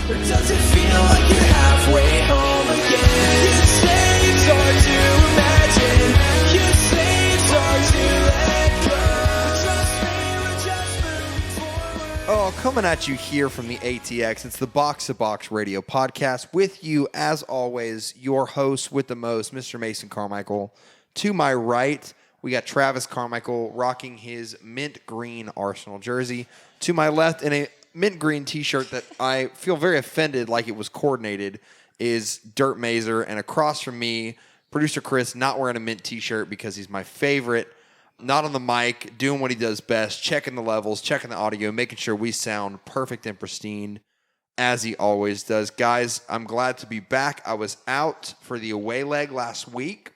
Or does it feel like you're halfway home again? You say it's hard to imagine. You say it's hard to let go. Trust me, we're just moving forward. Oh, coming at you here from the ATX. It's the Box to Box Radio podcast. With you, as always, your host with the most, Mr. Mason Carmichael. To my right, we got Travis Carmichael rocking his mint green Arsenal jersey. To my left, in a mint green t-shirt that I feel very offended like it was coordinated, is Dirt Mazer. And across from me, producer Chris, not wearing a mint t-shirt because he's my favorite. Not on the mic, doing what he does best, checking the levels, checking the audio, making sure we sound perfect and pristine, as he always does. Guys, I'm glad to be back. I was out for the away leg last week,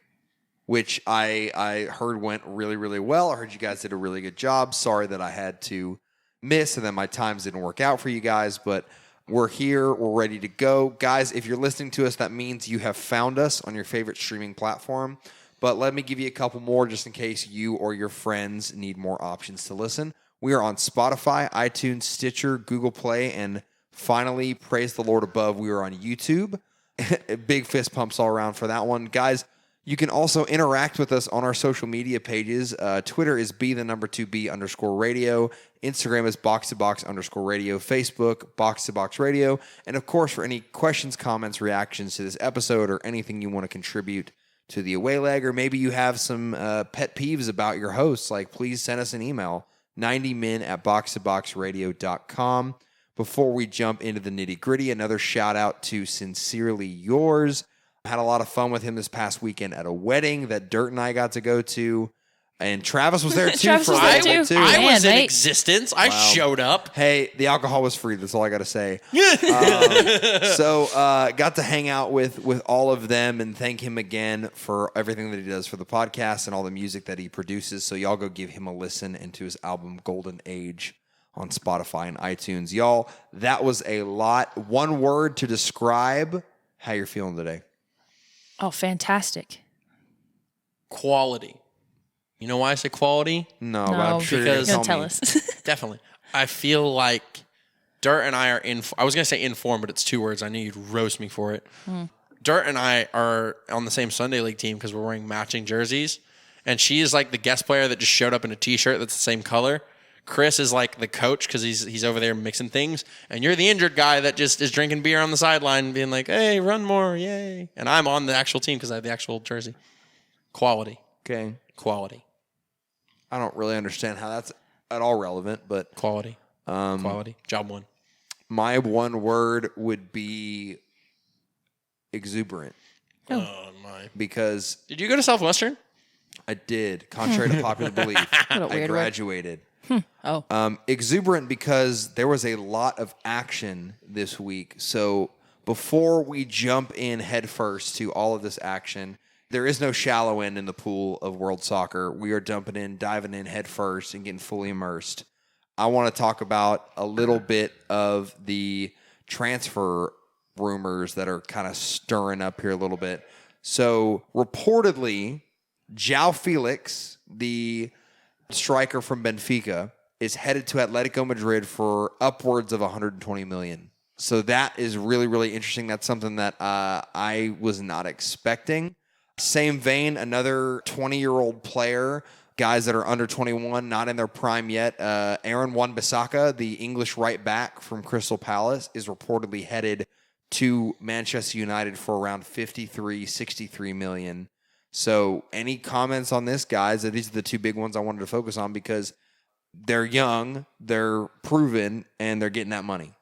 which I heard went really, really well. I heard you guys did a really good job. Sorry that I had to miss and that my times didn't work out for you guys, but we're here. We're ready to go. Guys, if you're listening to us, that means you have found us on your favorite streaming platform. But let me give you a couple more just in case you or your friends need more options to listen. We are on Spotify, iTunes, Stitcher, Google Play, and finally, praise the Lord above, we are on YouTube. Big fist pumps all around for that one. Guys, you can also interact with us on our social media pages. Twitter is B_2B_radio. Instagram is box_radio. Facebook, Box Radio. And of course, for any questions, comments, reactions to this episode, or anything you want to contribute to the away leg, or maybe you have some pet peeves about your hosts, like please send us an email, 90min@box2boxradio.com. Before we jump into the nitty gritty, another shout out to Sincerely Yours. I had a lot of fun with him this past weekend at a wedding that Dirt and I got to go to. And Travis was there too. Travis for was a there little too. bit, I was in mate. existence. I showed up. Hey, the alcohol was free. That's all I got to say. So got to hang out with all of them and thank him again for everything that he does for the podcast and all the music that he produces. So y'all go give him a listen into his album Golden Age on Spotify and iTunes. Y'all, that was a lot. One word to describe how you're feeling today. Oh, fantastic. Quality. You know why I say quality? No, but I'm sure you're because- gonna Tell me. us. Definitely. I feel like Dirt and I are I was going to say informed, but it's two words. I knew you'd roast me for it. Dirt and I are on the same Sunday League team because we're wearing matching jerseys. And she is like the guest player that just showed up in a t-shirt that's the same color. Chris is like the coach because he's over there mixing things. And you're the injured guy that just is drinking beer on the sideline being like, hey, run more, yay. And I'm on the actual team because I have the actual jersey. Quality. Okay. Quality. I don't really understand how that's at all relevant, but Quality. Quality. Job one. my one word would be exuberant. Oh, my. Because Did you go to Southwestern? I did, contrary to popular belief. What a I weird word. graduated. Oh. Exuberant because there was a lot of action this week. So before we jump in headfirst to all of this action, there is no shallow end in the pool of world soccer. We are diving in headfirst and getting fully immersed. I want to talk about a little bit of the transfer rumors that are kind of stirring up here a little bit. So reportedly, João Felix, the striker from Benfica, is headed to Atletico Madrid for upwards of $120 million. So that is really, really interesting. That's something that I was not expecting. Same vein, another 20-year-old player, guys that are under 21, not in their prime yet. Aaron Wan-Bissaka, the English right back from Crystal Palace, is reportedly headed to Manchester United for around $63 million. So any comments on this, guys? These are the two big ones I wanted to focus on because they're young, they're proven, and they're getting that money.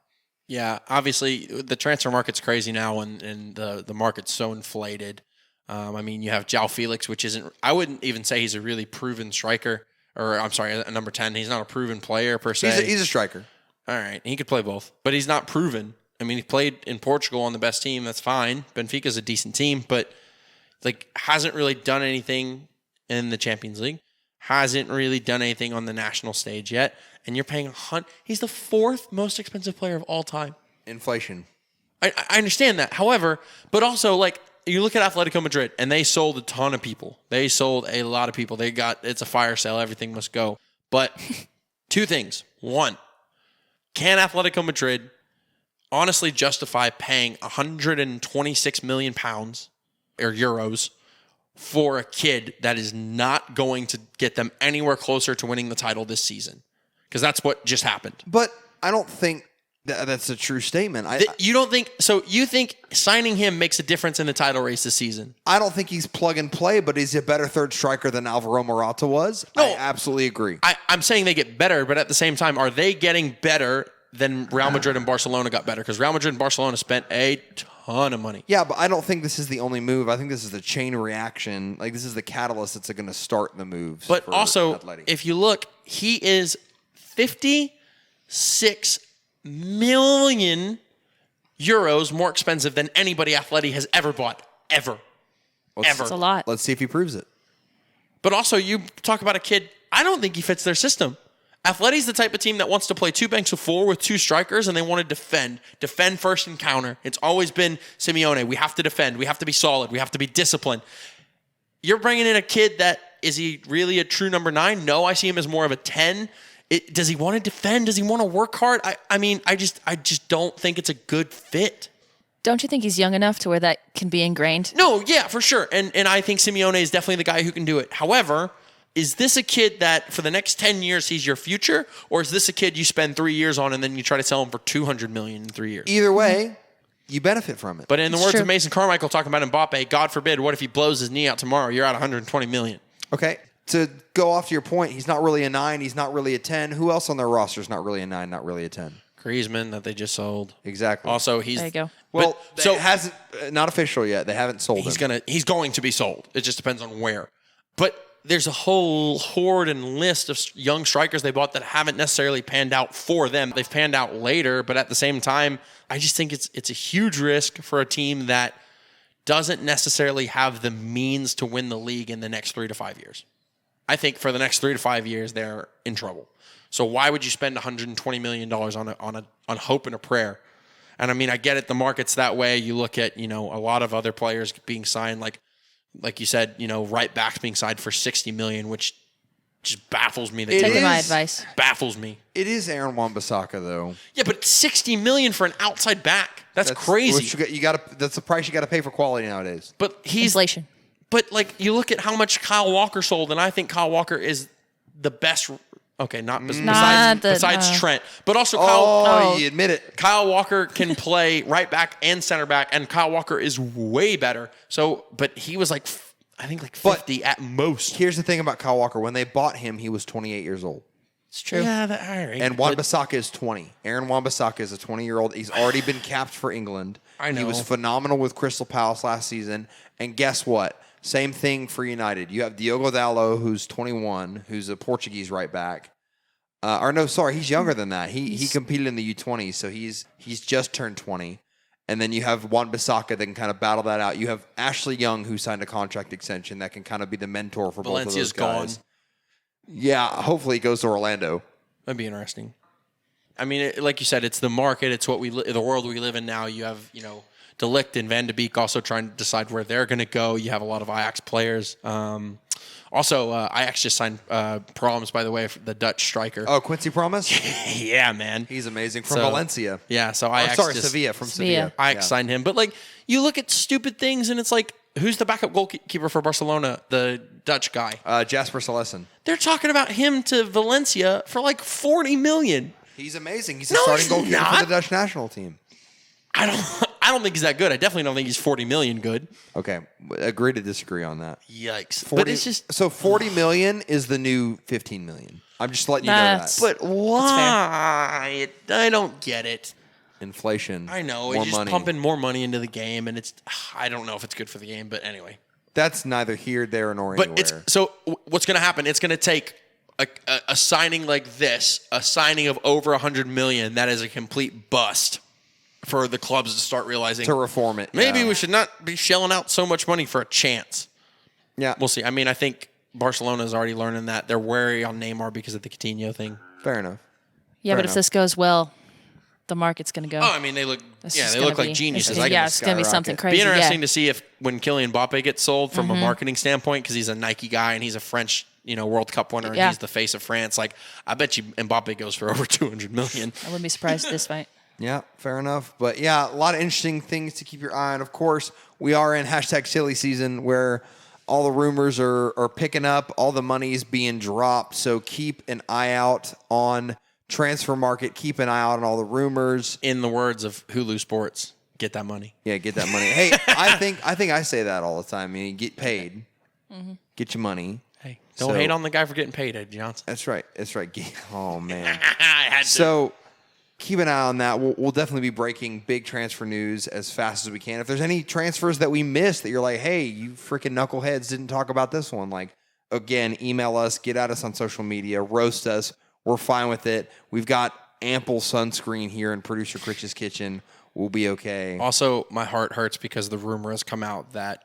Yeah, obviously the transfer market's crazy now, and the market's so inflated. I mean, you have João Felix, which isn't. I wouldn't even say he's a really proven striker, or I'm sorry, a number 10. He's not a proven player per se. He's a striker. All right, he could play both, but he's not proven. I mean, he played in Portugal on the best team. That's fine. Benfica's a decent team, but like hasn't really done anything in the Champions League. Hasn't really done anything on the national stage yet. And you're paying he's the fourth most expensive player of all time. Inflation. I understand that. However, but also like you look at Atletico Madrid and they sold a ton of people. They sold a lot of people. It's a fire sale. Everything must go. But two things. One, can Atletico Madrid honestly justify paying 126 million pounds or euros for a kid that is not going to get them anywhere closer to winning the title this season? Because that's what just happened. But I don't think that's a true statement. You don't think so? You think signing him makes a difference in the title race this season? I don't think he's plug and play, but he's a better third striker than Alvaro Morata was. No. I absolutely agree. I'm saying they get better, but at the same time, are they getting better than Real Madrid and Barcelona got better? Because Real Madrid and Barcelona spent a ton of money. Yeah, but I don't think this is the only move. I think this is the chain reaction. Like, this is the catalyst that's going to start the moves. But for also, Atleti. if you look, he is 56 million euros more expensive than anybody Atleti has ever bought. Ever. Let's- It's a lot. Let's see if he proves it. But also, you talk about a kid, I don't think he fits their system. Atleti's the type of team that wants to play two banks of four with two strikers, and they want to defend. Defend first and counter. It's always been Simeone. We have to defend. We have to be solid. We have to be disciplined. You're bringing in a kid that, is he really a true number 9? No, I see him as more of a 10. Does he want to defend? Does he want to work hard? I just don't think it's a good fit. Don't you think he's young enough to where that can be ingrained? No, yeah, for sure. And I think Simeone is definitely the guy who can do it. However, is this a kid that for the next 10 years he's your future? Or is this a kid you spend 3 years on and then you try to sell him for $200 million in 3 years? Either way, you benefit from it. But in the It's words true. of Mason Carmichael talking about Mbappe, God forbid, what if he blows his knee out tomorrow? You're out $120 million. Okay, to go off to your point, he's not really a 9. He's not really a 10. Who else on their roster is not really a 9, not really a 10? Griezmann that they just sold. Exactly. Also, he's There you go. well, but- so it hasn't not official yet. They haven't sold he's him. going to be sold. It just depends on where. But there's a whole horde and list of young strikers they bought that haven't necessarily panned out for them. They've panned out later, but at the same time, I just think it's a huge risk for a team that doesn't necessarily have the means to win the league in the next 3 to 5 years. I think for the next 3 to 5 years, they're in trouble. So why would you spend $120 million on hope and a prayer? And I mean, I get it. The market's that way. You look at, a lot of other players being signed, like you said, right backs being signed for $60 million, which just baffles me. It Take my is- advice. Baffles me. It is Aaron Wan-Bissaka though. Yeah, but $60 million for an outside back. That's crazy. which you got. That's the price you got to pay for quality nowadays. But he's Inflation. But you look at how much Kyle Walker sold, and I think Kyle Walker is the best. Okay, not besides Trent, but also Oh, you admit it. Kyle Walker can play right back and center back, and Kyle Walker is way better. So, but he was I think 50 at most. Here's the thing about Kyle Walker. When they bought him, he was 28 years old. It's true. Yeah, all right. And Wan-Bissaka is 20. Aaron Wan-Bissaka is a 20-year-old. He's already been capped for England. I know. He was phenomenal with Crystal Palace last season. And guess what? Same thing for United. You have Diogo Dalot, who's 21, who's a Portuguese right back. He's younger than that. He competed in the U20s, so he's just turned 20. And then you have Wan-Bissaka that can kind of battle that out. You have Ashley Young, who signed a contract extension that can kind of be the mentor for Valencia's both of those guys. gone. Yeah, hopefully he goes to Orlando. That'd be interesting. I mean, like you said, it's the market. It's what the world we live in now. You have, De Ligt and Van de Beek also trying to decide where they're going to go. You have a lot of Ajax players. Also, Ajax just signed Promes, by the way, for the Dutch striker. Oh, Quincy Promise? Yeah, man. He's amazing. From So- Valencia. Yeah, so Ajax Sevilla. From Sevilla. Sevilla. Ajax signed him. But, you look at stupid things, and it's who's the backup goalkeeper for Barcelona? The Dutch guy. Jasper Celessen. They're talking about him to Valencia for $40 million. He's amazing. He's a No, starting he's goalkeeper not. for the Dutch national team. I don't think he's that good. I definitely don't think he's $40 million good. Okay, agree to disagree on that. Yikes. 40, but it's just. so $40 million is the new $15 million. I'm just letting you know That's- that. But why? I don't get it. Inflation. I know. More He's just money. pumping more money into the game, and I don't know if it's good for the game, but anyway. That's neither here, there, nor But anywhere. what's going to happen? It's going to take a signing like this, a signing of over $100 million, that is a complete bust for the clubs to start realizing to reform it. maybe yeah. we should not be shelling out so much money for a chance. Yeah, We'll see. I mean, I think Barcelona is already learning that. They're wary on Neymar because of the Coutinho thing. fair enough. Yeah, Fair but if enough. this goes well, the market's going to go. Oh, I mean, they look like geniuses. It's, it's going to be something skyrocket. crazy. Be interesting yeah. to see if when Kylian Mbappe gets sold from a marketing standpoint, because he's a Nike guy and he's a French, World Cup winner, and Yeah. he's the face of France. I bet you Mbappe goes for over $200 million. I wouldn't be surprised at this fight. Yeah, fair enough. But yeah, a lot of interesting things to keep your eye on. Of course, we are in hashtag silly season where all the rumors are picking up, all the money's being dropped. So keep an eye out on transfer market. Keep an eye out on all the rumors. In the words of Hulu Sports, get that money. Yeah, get that money. Hey, I think I say that all the time. I mean, get paid, get your money. Hey, don't So- hate on the guy for getting paid, Ed Johnson. That's right. That's right. Oh man. I had to. So keep an eye on that. We'll definitely be breaking big transfer news as fast as we can. If there's any transfers that we missed that you're like, hey, you freaking knuckleheads didn't talk about this one, like, again, email us, get at us on social media, roast us. We're fine with it. We've got ample sunscreen here in Producer Critch's kitchen. We'll be okay. Also, my heart hurts because the rumor has come out that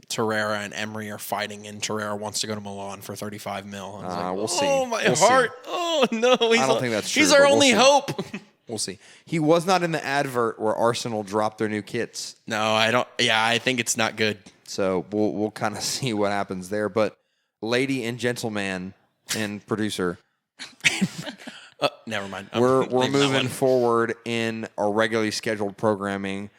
Torreira and Emery are fighting, and Torreira wants to go to Milan for 35 mil. I was like, We'll see. Oh, my We'll see. heart. Oh, no. I don't think that's true, He's but our we'll only see. hope. We'll see. He was not in the advert where Arsenal dropped their new kits. No, I don't. Yeah, I think it's not good. So we'll kind of see what happens there. But lady and gentleman and producer, Never mind. we're Leave that moving one. forward in our regularly scheduled programming.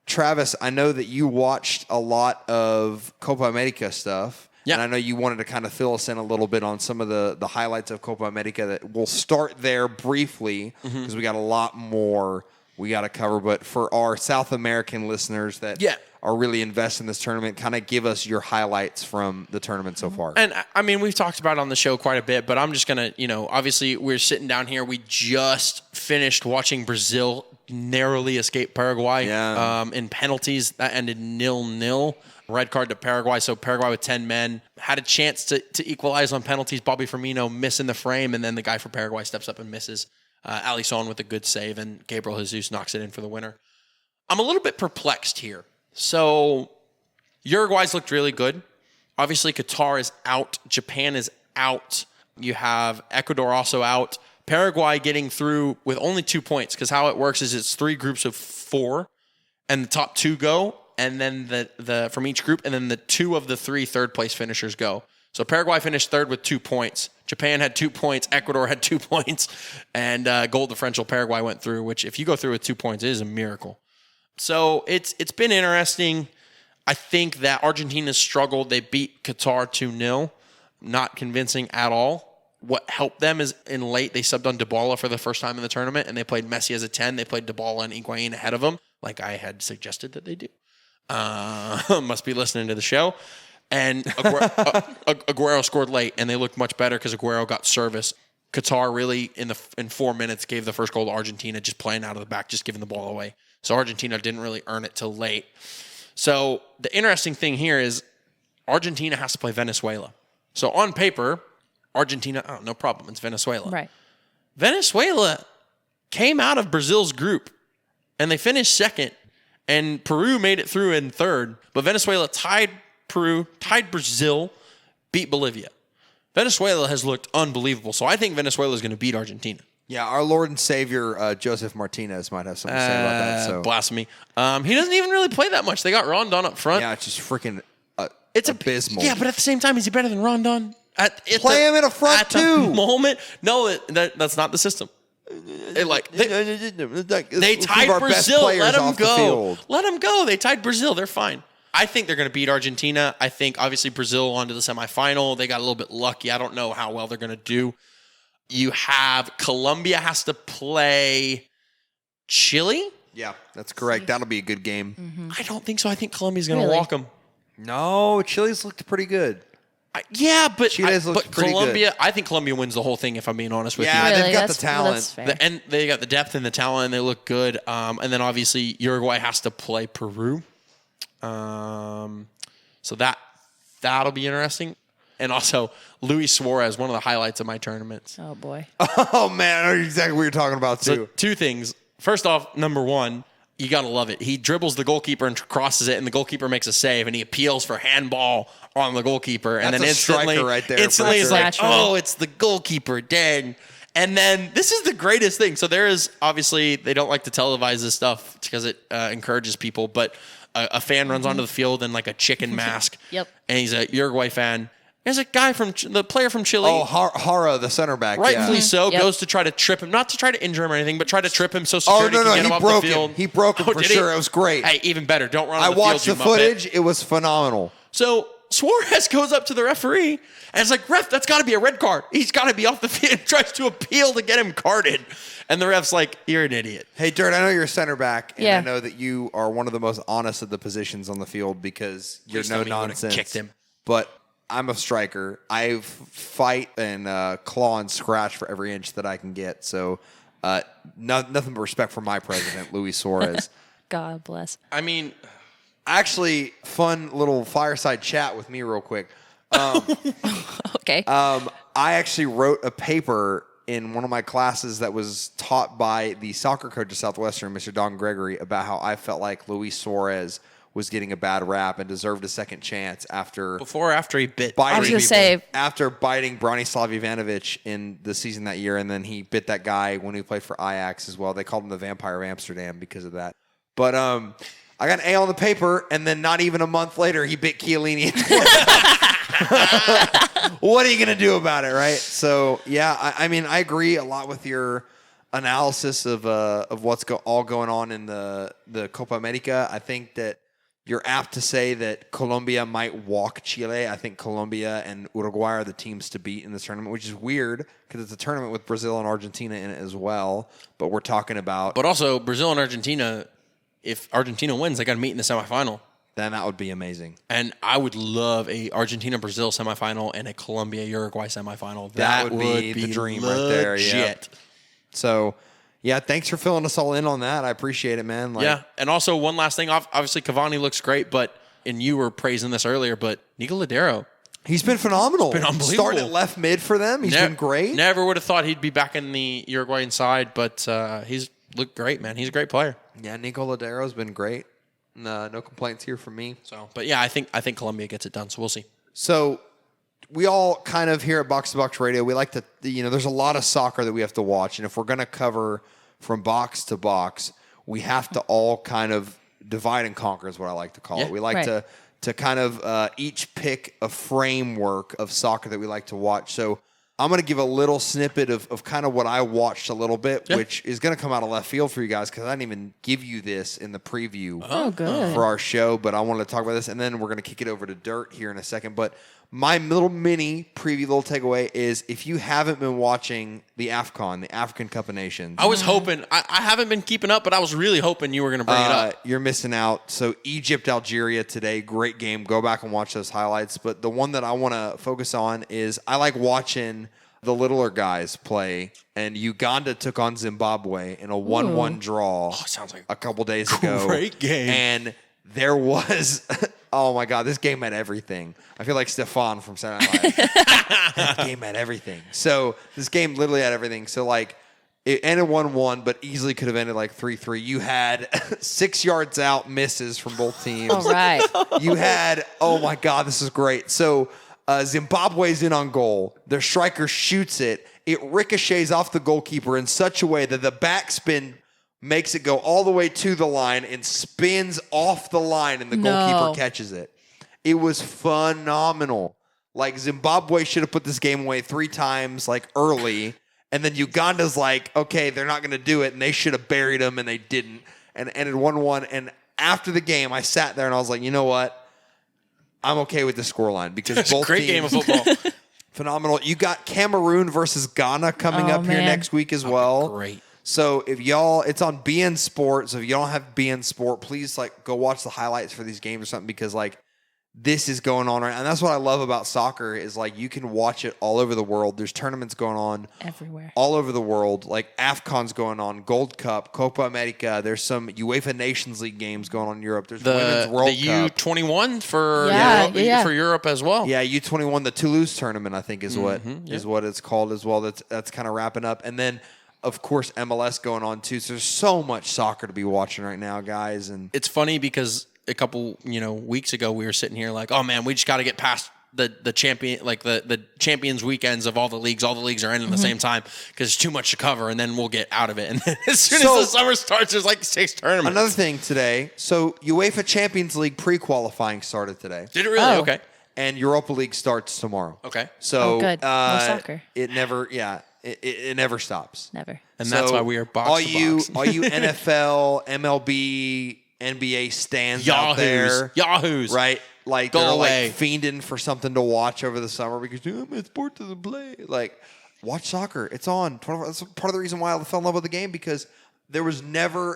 Travis, I know that you watched a lot of Copa America stuff. Yeah. And I know you wanted to kind of fill us in a little bit on some of the highlights of Copa America. That we'll start there briefly because we got a lot more we got to cover. But for our South American listeners that Yeah. are really invested in this tournament, kind of give us your highlights from the tournament so far. And I mean, we've talked about it on the show quite a bit, but I'm just going to, obviously we're sitting down here. We just finished watching Brazil narrowly escape Paraguay in penalties. That ended 0-0. Red card to Paraguay. So Paraguay with 10 men had a chance to equalize on penalties. Bobby Firmino missing the frame, and then the guy for Paraguay steps up and misses. Alisson with a good save, and Gabriel Jesus knocks it in for the winner. I'm a little bit perplexed here. So Uruguay's looked really good. Obviously, Qatar is out. Japan is out. You have Ecuador also out. Paraguay getting through with only 2 points, because how it works is it's 3 groups of 4, and the top 2 go, and then the from each group, and then the 2 of the 3 third-place finishers go. So Paraguay finished 3rd with 2 points. Japan had 2 points. Ecuador had 2 points. And goal differential, Paraguay went through, which if you go through with 2 points, it is a miracle. So it's been interesting. I think that Argentina struggled. They beat Qatar 2-0. Not convincing at all. What helped them is in late, they subbed on Dybala for the first time in the tournament, and they played Messi as a 10. They played Dybala and Higuain ahead of him, like I had suggested that they do. Must be listening to the show. And Aguero scored late, and they looked much better because Aguero got service. Qatar really, in 4 minutes, gave the first goal to Argentina, just playing out of the back, just giving the ball away. So Argentina didn't really earn it till late. So the interesting thing here is Argentina has to play Venezuela. So on paper, Argentina, no problem, it's Venezuela. Right. Venezuela came out of Brazil's group, and they finished 2nd, and Peru made it through in 3rd, but Venezuela tied Peru, tied Brazil, beat Bolivia. Venezuela has looked unbelievable, so I think Venezuela is going to beat Argentina. Yeah, our Lord and Savior, Joseph Martinez, might have something to say about that. So Blasphemy. He doesn't even really play that much. They got Rondon up front. yeah, it's just freaking It's abysmal. Yeah, but at the same time, is he better than Rondon? Play him in a front at two. The moment, no, that's not the system. They tied Brazil. Let them go. Let them go. They tied Brazil. They're fine. I think they're going to beat Argentina. I think, obviously, Brazil on to the semifinal. They got a little bit lucky. I don't know how well they're going to do. You have Colombia has to play Chile. Yeah, that's correct. That'll be a good game. I don't think so. I think Colombia's going to Really? walk them. No, Chile's looked pretty good. Yeah, but Chile's looked pretty Colombia, I think Colombia wins the whole thing, if I'm being honest with Yeah, you. they've got the That's talent. fair. And they got the depth and the talent, and they look good. And then obviously Uruguay has to play Peru. So that'll be interesting. And also Luis Suarez, one of the highlights of my tournaments. Oh boy. Oh man, I know exactly what you're talking about too. So 2 things. First off, number 1, you got to love it. He dribbles the goalkeeper and crosses it, and the goalkeeper makes a save, and he appeals for handball on the goalkeeper. And That's then a striker right there, for instantly sure. it's like, Natural. oh, it's the goalkeeper. Dang. And then this is the greatest thing. So there is, obviously, they don't like to televise this stuff because it encourages people, but a fan runs onto the field in like a chicken mask. Yep. And he's a Uruguay fan. There's a guy the player from Chile. Oh, Hara, the center back. Rightfully yeah. so, Yep. goes to try to trip him, not to try to injure him or anything, but try to trip him so security Oh, no, can get he him off broke the field. him. He broke him for did he? sure. It was great. Hey, even better. Don't run on I the field, watched you the muppet. footage. It was phenomenal. So Suarez goes up to the referee and it's like, ref, that's got to be a red card. He's got to be off the field and tries to appeal to get him carded. And the ref's like, you're an idiot. Hey, Dirt, I know you're a center back, and Yeah. I know that you are one of the most honest of the positions on the field because you're Please tell no me you would've nonsense. kicked him. But I'm a striker. I fight and claw and scratch for every inch that I can get. So nothing but respect for my president, Luis Suarez. God bless. I mean, Actually, fun little fireside chat with me real quick. Okay. I actually wrote a paper in one of my classes that was taught by the soccer coach of Southwestern, Mr. Don Gregory, about how I felt like Luis Suarez was getting a bad rap and deserved a second chance after before or after he bit. biting I was gonna people. say- After biting Branislav Ivanovic in the season that year, and then he bit that guy when he played for Ajax as well. They called him the Vampire of Amsterdam because of that. But I got an A on the paper, and then not even a month later, he bit Chiellini. What are you going to do about it, right? So, yeah, I mean, I agree a lot with your analysis of what's all going on in the Copa America. I think that you're apt to say that Colombia might walk Chile. I think Colombia and Uruguay are the teams to beat in this tournament, which is weird because it's a tournament with Brazil and Argentina in it as well. But we're talking about But also, Brazil and Argentina, if Argentina wins, they got to meet in the semifinal. then that would be amazing. And I would love a Argentina-Brazil semifinal and a Colombia-Uruguay semifinal. That would be the dream right there, yeah. legit. So, yeah, thanks for filling us all in on that. I appreciate it, man. Like, Yeah, and also one last thing. Obviously, Cavani looks great, and you were praising this earlier, but Nico Ladero. he's been phenomenal. been unbelievable. Starting at left mid for them. He's been great. Never would have thought he'd be back in the Uruguayan side, but he's looked great, man. He's a great player. Yeah, Nico Ladero's been great. No complaints here from me. So, but yeah, I think Colombia gets it done. So we'll see. So we all kind of here at Box to Box Radio, we like to, there's a lot of soccer that we have to watch. And if we're going to cover from box to box, we have to all kind of divide and conquer is what I like to call it. Yeah. We like Right. to kind of each pick a framework of soccer that we like to watch. So I'm going to give a little snippet of kind of what I watched a little bit, Yeah. which is going to come out of left field for you guys because I didn't even give you this in the preview Oh, good. for our show, but I wanted to talk about this, and then we're going to kick it over to Dirt here in a second. But my little mini preview, little takeaway is if you haven't been watching the AFCON, the African Cup of Nations, I was hoping. I haven't been keeping up, but I was really hoping you were going to bring it up. you're missing out. So Egypt, Algeria today, great game. Go back and watch those highlights. But the one that I want to focus on is I like watching the littler guys play, and Uganda took on Zimbabwe in a 1-1 draw sounds like a couple days ago. great game. And there was, oh my God, this game had everything. I feel like Stefan from Saturday Night Live. This game had everything. So this game literally had everything. So like it ended 1-1, but easily could have ended like 3-3. You had 6 yards out misses from both teams. All right. You had, oh my God, this is great. So Zimbabwe's in on goal. Their striker shoots it. It ricochets off the goalkeeper in such a way that the backspin makes it go all the way to the line and spins off the line, and the goalkeeper catches it. It was phenomenal. Like, Zimbabwe should have put this game away 3 times, like, early. And then Uganda's like, okay, they're not going to do it, and they should have buried them, and they didn't. And it ended 1-1. And after the game, I sat there, and I was like, you know what? I'm okay with the scoreline because It's both a great game teams, of football. phenomenal. You got Cameroon versus Ghana coming Oh, up here man. next week as well. great. So if y'all, it's on BN Sport. So if y'all don't have BN Sport, please like go watch the highlights for these games or something because like this is going on right now. And that's what I love about soccer is like you can watch it all over the world. There's tournaments going on Everywhere. all over the world. Like AFCON's going on, Gold Cup, Copa America. There's some UEFA Nations League games going on in Europe. There's Women's The World Cup. U21 for Yeah, Europe, yeah. for Europe as well. Yeah, U21, the Toulouse tournament, I think is what it's called as well. That's kind of wrapping up, and then of course MLS going on too. So there's so much soccer to be watching right now, guys. And It's funny because a couple weeks ago we were sitting here like, oh man, we just got to get past the champion, like the champions weekends of all the leagues. All the leagues are ending at the same time because it's too much to cover, and then we'll get out of it. And then as soon So- as the summer starts, there's like 6 tournaments. another thing today, so UEFA Champions League pre-qualifying started today, Did it really? Oh. Okay. and Europa League starts tomorrow. Okay. So Oh, good. More soccer. It never, it never stops. Never. And that's why we are box all to you, box. all you NFL, MLB, NBA stands out there, Yahoos. right? Like Go they're away. like fiending for something to watch over the summer because my sport doesn't play. Like, watch soccer. It's on. That's part of the reason why I fell in love with the game, because there was never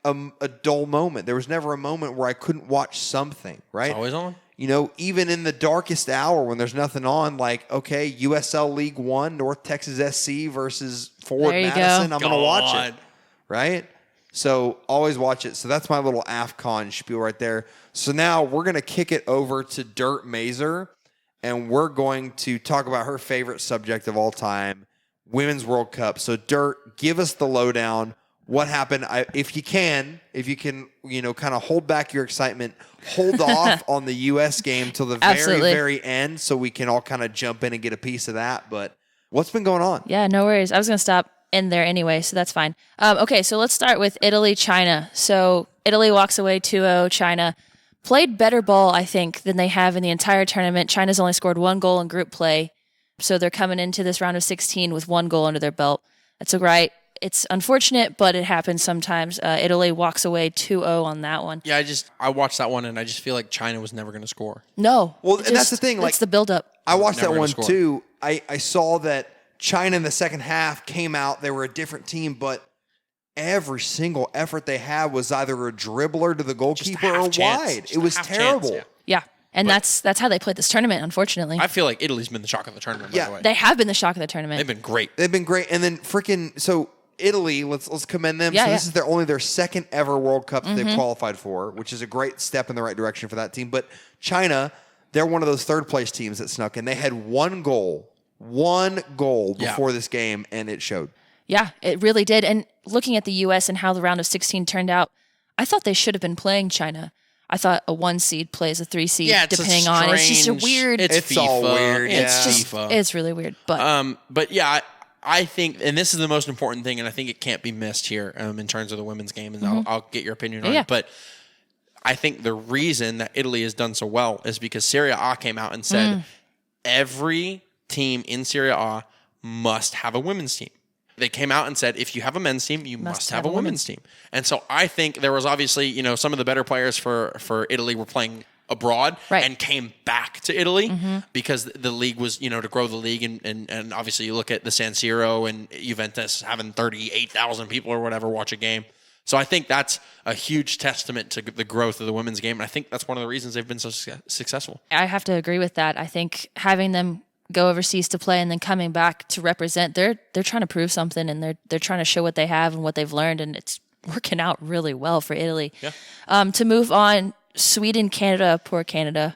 a dull moment. There was never a moment where I couldn't watch something. Right? It's always on. You know, even in the darkest hour when there's nothing on, like, okay, USL League One, North Texas SC versus Forward There you Madison, go. I'm going to watch it. God. Right? So always watch it. So that's my little AFCON spiel right there. So now we're going to kick it over to Dirt Mazer, and we're going to talk about her favorite subject of all time, Women's World Cup. So Dirt, give us the lowdown. What happened? If you can, you know, kind of hold back your excitement, hold off on the U.S. game till the Absolutely. very end so we can all kind of jump in and get a piece of that. But what's been going on? Yeah, no worries. I was going to stop in there anyway, so that's fine. Okay, so let's start with Italy-China. So Italy walks away 2-0. China played better ball, I think, than they have in the entire tournament. China's only scored 1 goal in group play, so they're coming into this round of 16 with 1 goal under their belt. That's all right. It's unfortunate, but it happens sometimes. Italy walks away 2-0 on that one. Yeah, I watched that one, and I just feel like China was never going to score. No. Well, it and that's the thing, like- it's the buildup. I watched Never that gonna one score. too. I saw that China in the second half came out. They were a different team, but every single effort they had was either a dribbler to the goalkeeper or half chance. wide. Just It was a half chance, terrible. yeah. Yeah, and that's how they played this tournament, unfortunately. I feel like Italy's been the shock of the tournament, by Yeah. the way. They have been the shock of the tournament. They've been great. They've been great. And then freaking so Italy, let's commend them. Yeah, so this yeah. is their second ever World Cup that they've qualified for, which is a great step in the right direction for that team. But China, they're one of those third place teams that snuck in. They had one goal Yeah. before this game, and it showed. Yeah, it really did. And looking at the U.S. and how the round of 16 turned out, I thought they should have been playing China. I thought a 1 seed plays a 3 seed, Yeah, it's depending on. It's just a strange- weird. It's It's FIFA. all weird, It's yeah. just FIFA. it's really weird. But But yeah, I think, and this is the most important thing, and I think it can't be missed here in terms of the women's game, and I'll get your opinion on Yeah. it. But I think the reason that Italy has done so well is because Serie A came out and said every team in Serie A must have a women's team. They came out and said, if you have a men's team, you must have a women's team. And so I think there was obviously, you know, some of the better players for Italy were playing abroad Right. and came back to Italy because the league was, you know, to grow the league. And obviously you look at the San Siro and Juventus having 38,000 people or whatever watch a game. So I think that's a huge testament to the growth of the women's game. And I think that's one of the reasons they've been so successful. I have to agree with that. I think having them go overseas to play and then coming back to represent, they're trying to prove something, and they're trying to show what they have and what they've learned, and it's working out really well for Italy. Yeah. To move on, Sweden, Canada, poor Canada.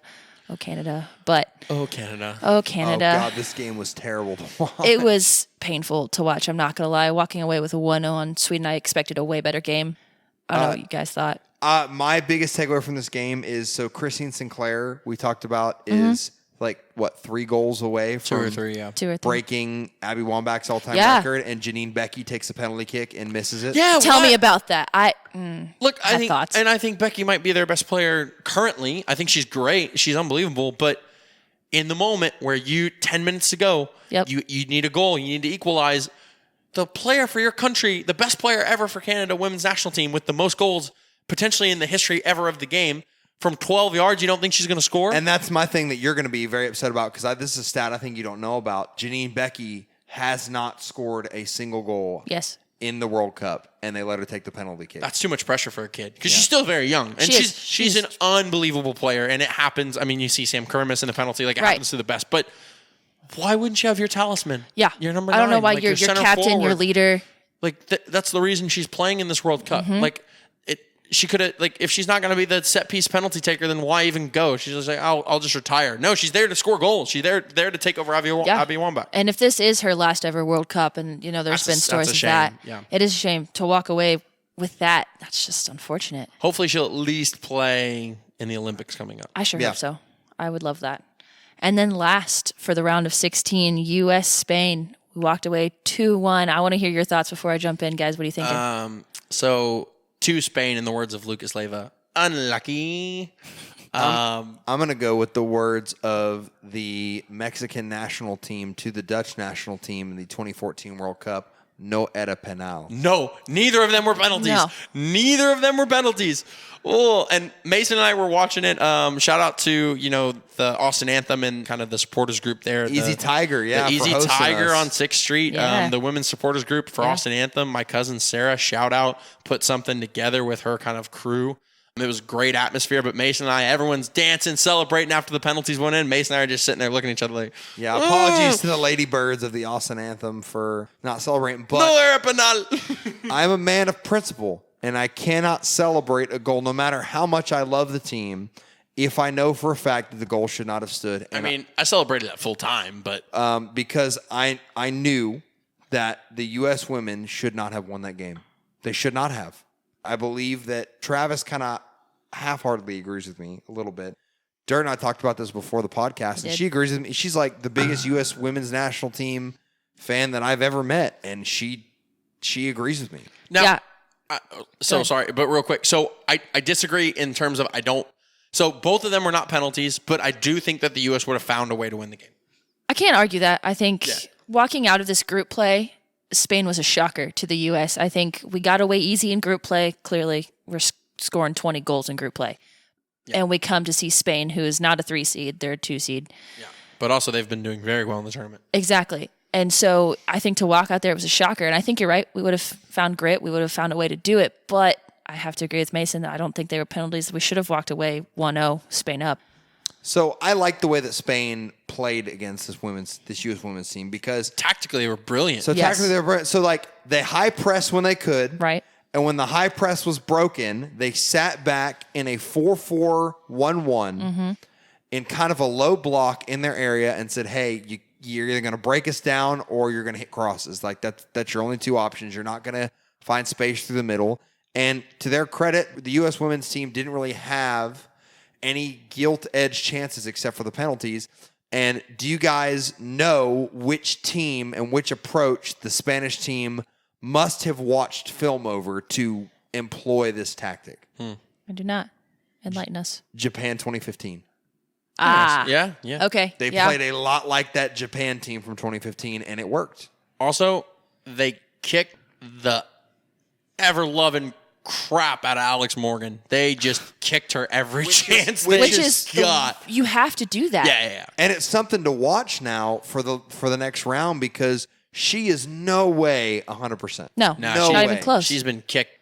Oh, Canada. But, Oh, Canada. oh, Canada. Oh God, this game was terrible to watch. It was painful to watch. I'm not going to lie. Walking away with a 1-0 on Sweden, I expected a way better game. I don't know what you guys thought. My biggest takeaway from this game is so Christine Sinclair, we talked about, is like what 3 goals away from 2 or 3, yeah. 2 or 3. breaking Abby Wambach's all-time Yeah. record, and Janine Becky takes a penalty kick and misses it. Yeah, Tell what? me about that. Look, I think, thoughts. and I think Becky might be their best player currently. I think she's great. She's unbelievable. But in the moment where 10 minutes to go, Yep. you need a goal, you need to equalize. The player for your country, the best player ever for Canada women's national team with the most goals potentially in the history ever of the game, from 12 yards, you don't think she's going to score? And that's my thing that you're going to be very upset about, because this is a stat I think you don't know about. Janine Becky has not scored a single goal Yes. in the World Cup, and they let her take the penalty kick. That's too much pressure for a kid because she's still very young, and She is. she's an unbelievable player. And it happens. I mean, you see Sam Kerr miss in the penalty, like it Right. happens to the best. But why wouldn't you have your talisman? Yeah. your number. I don't know 9, why like your center captain, your forward. leader. Like that's the reason she's playing in this World Cup. Like she could have, like, if she's not going to be the set piece penalty taker, then why even go? She's just like, I'll just retire. No, she's there to score goals. She's there to take over Abby Wambach. And if this is her last ever World Cup, and you know there's That's been a stories of shame, that, yeah. it is a shame to walk away with that. That's just unfortunate. Hopefully, she'll at least play in the Olympics coming up. I sure Yeah. hope so. I would love that. And then last for the round of 16, U.S. Spain. We walked away 2-1. I want to hear your thoughts before I jump in, guys. What are you thinking? So to Spain, in the words of Lucas Leiva, unlucky. I'm going to go with the words of the Mexican national team to the Dutch national team in the 2014 World Cup. No era penal. No, neither of them were penalties. No. Neither of them were penalties. Oh, and Mason and I were watching it. Shout out to, the Austin Anthem and kind of the supporters group there. Easy Tiger, yeah. The for Easy hosting Tiger us. on 6th Street, Yeah. the women's supporters group for Austin Anthem. My cousin Sarah, shout out, put something together with her kind of crew. It was a great atmosphere, but Mason and I, everyone's dancing, celebrating after the penalties went in. Mason and I are just sitting there looking at each other like, Yeah, apologies to the Ladybirds of the Austin Anthem for not celebrating. But no era penal. I'm a man of principle, and I cannot celebrate a goal no matter how much I love the team if I know for a fact that the goal should not have stood. I mean, I celebrated that full time, but because I knew that the U.S. women should not have won that game. They should not have. I believe that Travis kind of half-heartedly agrees with me a little bit. Dirt and I talked about this before the podcast, and she agrees with me. She's like the biggest U.S. women's national team fan that I've ever met, and she agrees with me. now, Yeah. Sorry, but real quick. So I disagree in terms of So both of them were not penalties, but I do think that the U.S. would have found a way to win the game. I can't argue that. I think walking out of this group play, Spain was a shocker to the U.S. I think we got away easy in group play. Clearly, we're scoring 20 goals in group play. And we come to see Spain, who is not a 3 seed. They're a 2 seed. Yeah. But also, they've been doing very well in the tournament. Exactly. And so I think to walk out there was a shocker. And I think you're right. We would have found grit. We would have found a way to do it. But I have to agree with Mason that I don't think they were penalties. We should have walked away 1-0, Spain up. So I like the way that Spain played against this U.S. women's team because Tactically, they were brilliant. so Yes. tactically they were so like they high press when they could, Right. And when the high press was broken, they sat back in a 4-4-1-1 in kind of a low block in their area and said, "Hey, you're either going to break us down or you're going to hit crosses. Like that's your only two options. You're not going to find space through the middle." And to their credit, the U.S. women's team didn't really have any gilt-edged chances except for the penalties. And do you guys know which team and which approach the Spanish team must have watched film over to employ this tactic? I do not. Enlighten us. Japan 2015. Ah. yeah. Okay. They yeah. played a lot like that Japan team from 2015, and it worked. Also, they kicked the ever-loving crap out of Alex Morgan. They just kicked her every chance they Which is got. you have to do that. Yeah. And it's something to watch now for the next round because she is no way 100%. No, No, not she- even close. She's been kicked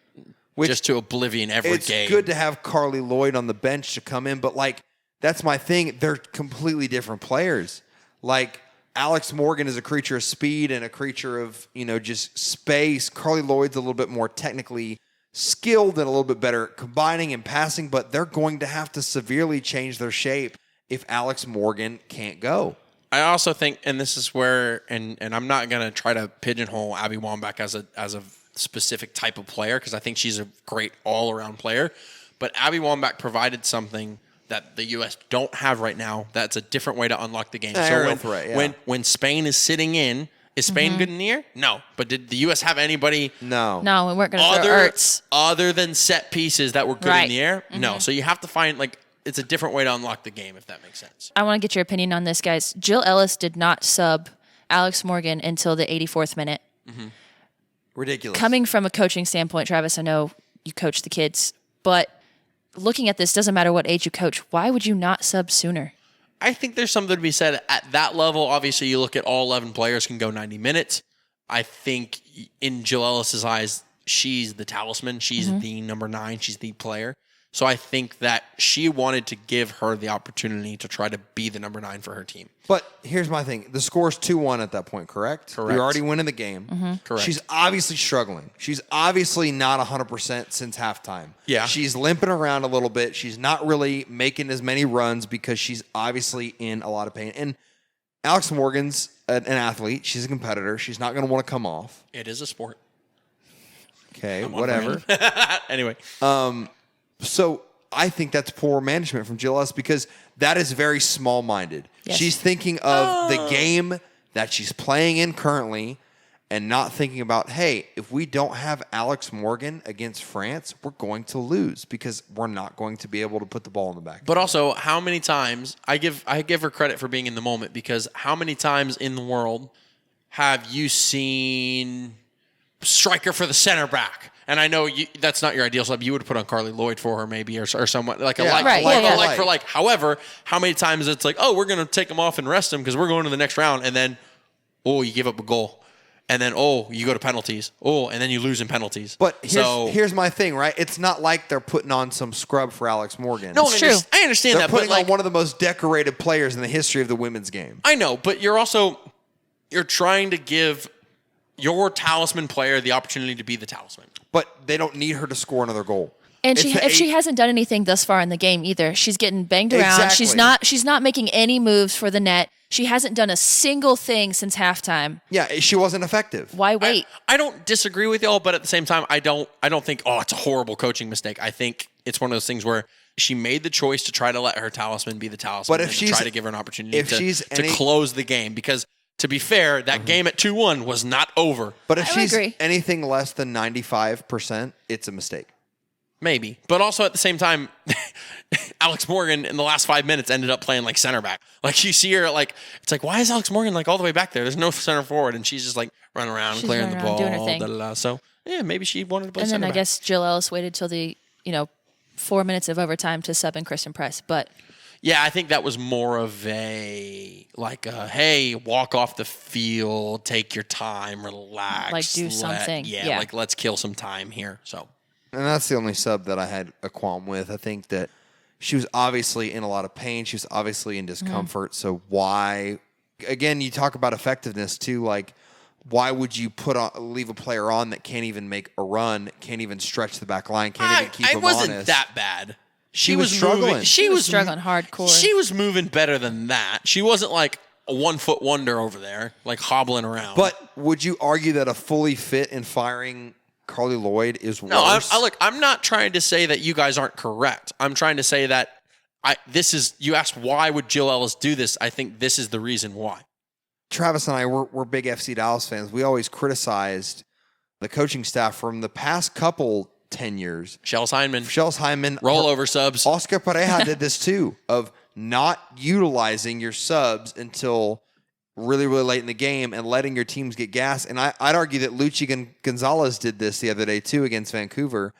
Which- just to oblivion every It's game. good to have Carly Lloyd on the bench to come in, but like that's my thing. They're completely different players. Like Alex Morgan is a creature of speed and a creature of, just space. Carly Lloyd's a little bit more technically skilled and a little bit better at combining and passing, but they're going to have to severely change their shape if Alex Morgan can't go. I also think, and this is where, and I'm not going to try to pigeonhole Abby Wambach as a specific type of player because I think she's a great all-around player, but Abby Wambach provided something that the U.S. don't have right now. That's a different way to unlock the game. Aerial threat, yeah. when Spain is sitting in, is Spain good in the air? No. But did the U.S. have anybody No. no, we weren't going to throw Ertz. other than set pieces that were good Right. in the air? No. So you have to find, it's a different way to unlock the game, if that makes sense. I want to get your opinion on this, guys. Jill Ellis did not sub Alex Morgan until the 84th minute. Ridiculous. Coming from a coaching standpoint, Travis, I know you coach the kids, but looking at this, doesn't matter what age you coach. Why would you not sub sooner? I think there's something to be said at that level. Obviously, you look at all 11 players can go 90 minutes. I think in Jill Ellis's eyes, she's the talisman. She's the number 9. She's the player. So I think that she wanted to give her the opportunity to try to be the number 9 for her team. But here's my thing. The score's 2-1 at that point, correct? Correct. You're already winning the game. Correct. She's obviously struggling. She's obviously not 100% since halftime. Yeah. She's limping around a little bit. She's not really making as many runs because she's obviously in a lot of pain. And Alex Morgan's an athlete. She's a competitor. She's not going to want to come off. It is a sport. Okay, whatever. Anyway. So I think that's poor management from Jill Ellis because that is very small-minded. Yes. She's thinking of the game that she's playing in currently and not thinking about, hey, if we don't have Alex Morgan against France, we're going to lose because we're not going to be able to put the ball in the back. But also, how many times I give her credit for being in the moment, because how many times in the world have you seen striker for the center back? And I know that's not your ideal sub. You would put on Carly Lloyd for her maybe, or someone like a like for like. However, how many times it's like, oh, we're going to take him off and rest him because we're going to the next round, and then, oh, you give up a goal. And then, you go to penalties. And then you lose in penalties. But here's my thing, right? It's not like they're putting on some scrub for Alex Morgan. No, it's true. I understand they're that. putting but like, on one of the most decorated players in the history of the women's game. I know, but you're trying to give your talisman player the opportunity to be the talisman. But they don't need her to score another goal. And she hasn't done anything thus far in the game either. She's getting banged around. Exactly. She's not making any moves for the net. She hasn't done a single thing since halftime. Yeah, she wasn't effective. Why wait? I don't disagree with y'all, but at the same time, I don't think, it's a horrible coaching mistake. I think it's one of those things where she made the choice to try to let her talisman be the talisman, but if she's try to give her an opportunity to close the game. Because to be fair, that game at 2-1 was not over. But if she's anything less than 95%, it's a mistake. Maybe. But also at the same time, Alex Morgan in the last 5 minutes ended up playing like center back. Like you see her it's like, why is Alex Morgan like all the way back there? There's no center forward, and she's just like running around, clearing the ball, doing her thing. So yeah, maybe she wanted to play center back. And then I guess Jill Ellis waited till the 4 minutes of overtime to sub in Kristen Price. But yeah, I think that was more of a hey, walk off the field, take your time, relax, like do something. Yeah, like let's kill some time here. So. And that's the only sub that I had a qualm with. I think that she was obviously in a lot of pain. She was obviously in discomfort. So why, again, you talk about effectiveness too. Like, why would you leave a player on that can't even make a run, can't even stretch the back line, can't even keep them honest? It wasn't that bad. She was struggling. She was struggling hardcore. She was moving better than that. She wasn't like a 1 foot wonder over there, like hobbling around. But would you argue that a fully fit and firing Carly Lloyd is worse? No, I'm not trying to say that you guys aren't correct. I'm trying to say that you asked why would Jill Ellis do this? I think this is the reason why. Travis and I, we're big FC Dallas fans. We always criticized the coaching staff from the past couple 10 years. Shells Hyndman. Rollover subs. Oscar Pareja did this too, of not utilizing your subs until really, really late in the game and letting your teams get gas. And I'd argue that Luchi Gonzalez did this the other day too against Vancouver.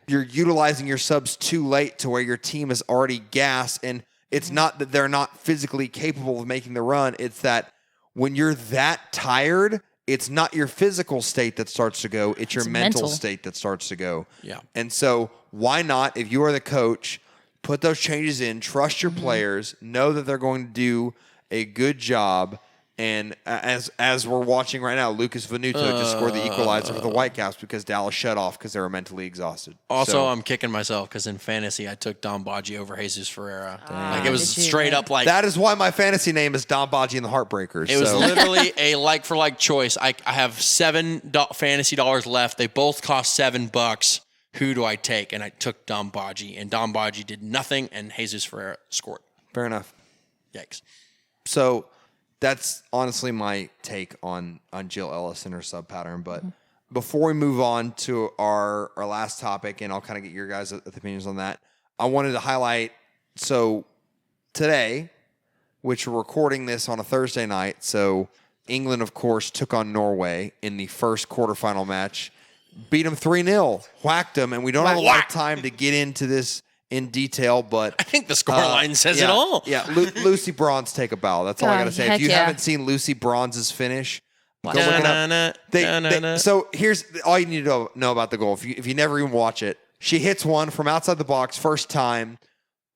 You're utilizing your subs too late to where your team is already gassed. And it's not that they're not physically capable of making the run. It's that when you're that tired, it's not your physical state that starts to go. It's your mental state that starts to go. Yeah. And so why not, if you are the coach, put those changes in, trust your players, know that they're going to do a good job. And as we're watching right now, Lucas Venuto just scored the equalizer for the Whitecaps because Dallas shut off because they were mentally exhausted. Also, I'm kicking myself because in fantasy, I took Dom Baji over Jesus Ferreira. Like it was straight up like... That is why my fantasy name is Dom Baji and the Heartbreakers. It was literally a like-for-like choice. I have $7 fantasy dollars left. They both cost $7. Who do I take? And I took Dom Baji. And Dom Baji did nothing, and Jesus Ferreira scored. Fair enough. Yikes. So that's honestly my take on Jill Ellis and her sub pattern. But before we move on to our last topic, and I'll kind of get your guys' opinions on that, I wanted to highlight, so today, which we're recording this on a Thursday night, so England, of course, took on Norway in the first quarterfinal match, beat them 3-0, whacked them, and we don't have a lot of time to get into this in detail, but I think the scoreline says it all. Yeah, Lucy Bronze take a bow. That's all I got to say. If you haven't seen Lucy Bronze's finish, go look it up. So here's all you need to know about the goal. If you never even watch it, she hits one from outside the box, first time,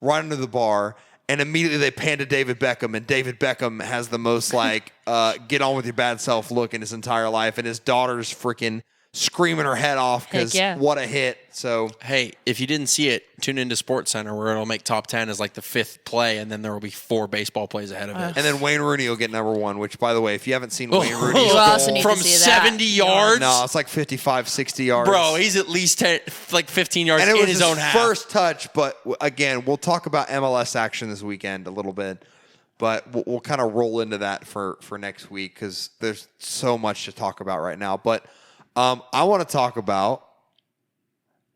right under the bar, and immediately they pan to David Beckham, and David Beckham has the most get on with your bad self look in his entire life, and his daughter's freaking screaming her head off because what a hit. So hey, if you didn't see it, tune into SportsCenter where it'll make top 10 as like the 5th play, and then there will be 4 baseball plays ahead of it. And then Wayne Rooney will get number 1, which, by the way, if you haven't seen Wayne Rooney's goal from 70 yards, no, it's like 55, 60 yards. Bro, he's at least 15 yards and it in was his own half. First touch, but again, we'll talk about MLS action this weekend a little bit. but we'll kind of roll into that for next week because there's so much to talk about right now. But I want to talk about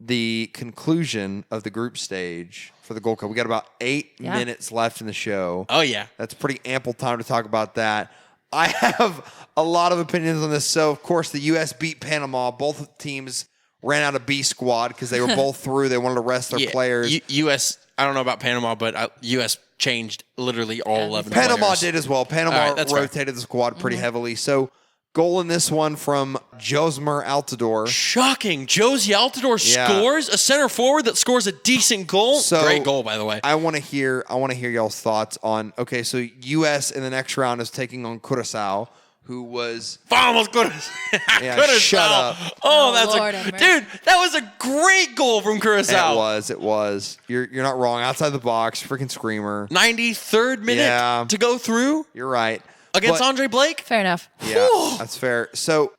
the conclusion of the group stage for the Gold Cup. We got about 8 minutes left in the show. Oh, yeah. That's pretty ample time to talk about that. I have a lot of opinions on this. So, of course, the U.S. beat Panama. Both teams ran out of B squad because they were both through. They wanted to rest their players. U.S., I don't know about Panama, but U.S. changed literally all 11 Panama players. did as well. Panama Right, rotated the squad pretty heavily. So, goal in this one from Josmer Altidore. Shocking. Josie Altidore scores a center forward that scores a decent goal. So, great goal, by the way. I want to hear y'all's thoughts on. Okay, so U.S. in the next round is taking on Curaçao, who was Vamos, Curaçao. shut up. Oh, that's Lord have mercy. dude. That was a great goal from Curaçao. It was. You're not wrong. Outside the box, freaking screamer. 93rd minute to go through You're right. against But- Andre Blake. Fair enough. Yeah, that's fair. So,